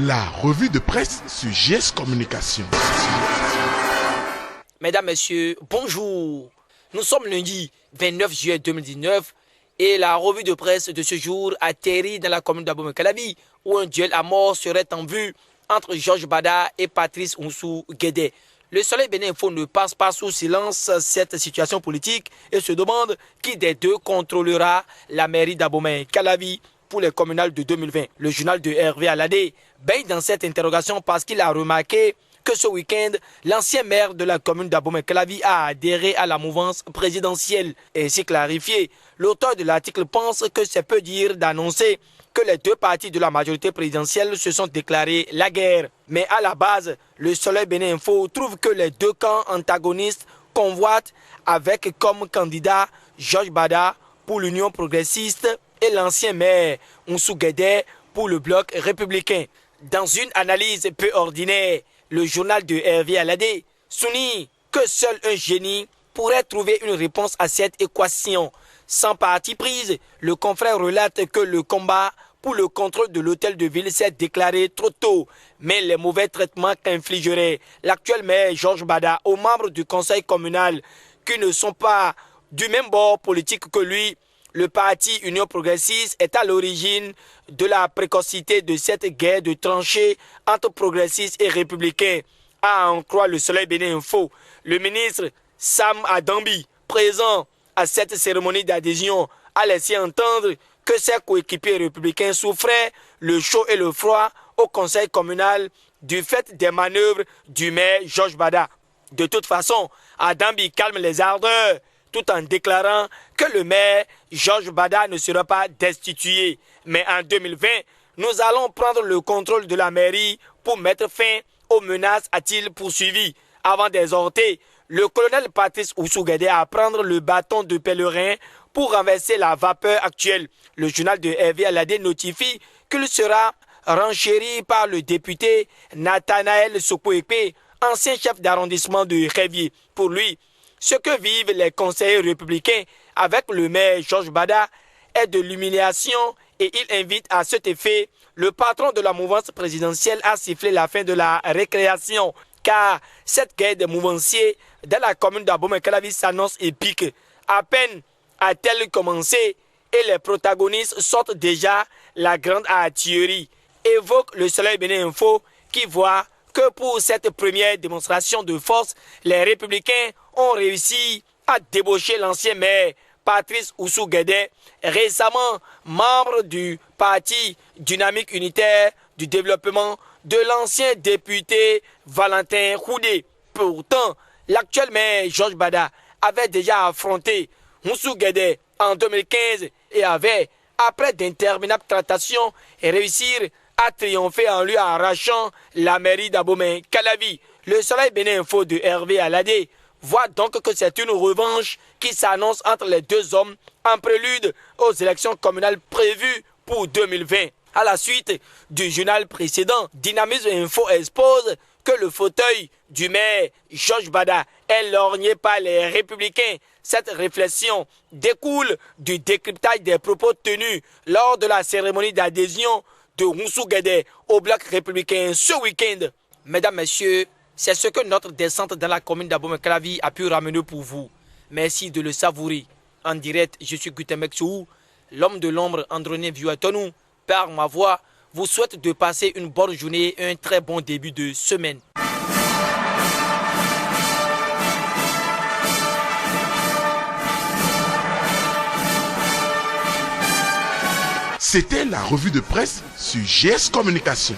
La revue de presse sur GS Communication. Mesdames, Messieurs, bonjour. Nous sommes lundi 29 juillet 2019 et la revue de presse de ce jour atterrit dans la commune d'Abomey-Calavi où un duel à mort serait en vue entre Georges Bada et Patrice Oussou Guédé. Le Soleil Bénin Info ne passe pas sous silence cette situation politique et se demande qui des deux contrôlera la mairie d'Abomey-Calavi pour les communales de 2020. Le journal de Hervé Aladé baigne dans cette interrogation parce qu'il a remarqué que ce week-end, l'ancien maire de la commune d'Abomey-Calavi a adhéré à la mouvance présidentielle. Ainsi clarifié, l'auteur de l'article pense que c'est peu dire d'annoncer que les deux partis de la majorité présidentielle se sont déclarés la guerre. Mais à la base, le Soleil Bénin Info trouve que les deux camps antagonistes convoitent avec comme candidat Georges Bada pour l'Union progressiste et l'ancien maire Oussou Guédé pour le bloc républicain. Dans une analyse peu ordinaire, le journal de Hervé Aladé souligne que seul un génie pourrait trouver une réponse à cette équation. Sans parti prise, le confrère relate que le combat pour le contrôle de l'hôtel de ville s'est déclaré trop tôt, mais les mauvais traitements qu'infligerait l'actuel maire Georges Bada aux membres du conseil communal qui ne sont pas du même bord politique que lui, le parti Union progressiste est à l'origine de la précocité de cette guerre de tranchées entre progressistes et républicains. À en croire le Soleil Bénin Info, le ministre Sam Adambi, présent à cette cérémonie d'adhésion, a laissé entendre que ses coéquipiers républicains souffraient le chaud et le froid au conseil communal du fait des manœuvres du maire Georges Bada. De toute façon, Adambi calme les ardeurs tout en déclarant que le maire Georges Bada ne sera pas destitué. Mais en 2020, nous allons prendre le contrôle de la mairie pour mettre fin aux menaces, a-t-il poursuivi, avant d'exhorter le colonel Patrice Oussou Guédé à prendre le bâton de pèlerin pour renverser la vapeur actuelle. Le journal de Hervé Aladé notifie qu'il sera renchéri par le député Nathanaël Sokouépé, ancien chef d'arrondissement de Révier. Pour lui, ce que vivent les conseillers républicains avec le maire Georges Bada est de l'humiliation et il invite à cet effet le patron de la mouvance présidentielle à siffler la fin de la récréation. Car cette guerre des mouvanciers dans la commune d'Abomey-Calavi s'annonce épique. À peine a-t-elle commencé et les protagonistes sortent déjà la grande artillerie. Évoque le Soleil Bénin Info qui voit que pour cette première démonstration de force, les républicains ont réussi à débaucher l'ancien maire Patrice Oussou Guédé, récemment membre du parti Dynamique Unitaire du Développement de l'ancien député Valentin Houdé. Pourtant, l'actuel maire Georges Bada avait déjà affronté Oussou Guédé en 2015 et avait, après d'interminables tractations, réussi à triompher en lui arrachant la mairie d'Abomey-Calavi. Le Soleil Bénin Info de Hervé Aladé voit donc que c'est une revanche qui s'annonce entre les deux hommes en prélude aux élections communales prévues pour 2020. À la suite du journal précédent, Dynamisme Info expose que le fauteuil du maire Georges Bada est lorgné par les républicains. Cette réflexion découle du décryptage des propos tenus lors de la cérémonie d'adhésion de Oussou Guédé au bloc républicain ce week-end. Mesdames, Messieurs, c'est ce que notre descente dans la commune d'Abomey-Calavi a pu ramener pour vous. Merci de le savourer. En direct, je suis Gutemek Sou, l'homme de l'ombre Androné Vieux-Tonou. Par ma voix, vous souhaite de passer une bonne journée et un très bon début de semaine. C'était la revue de presse sur GS Communication.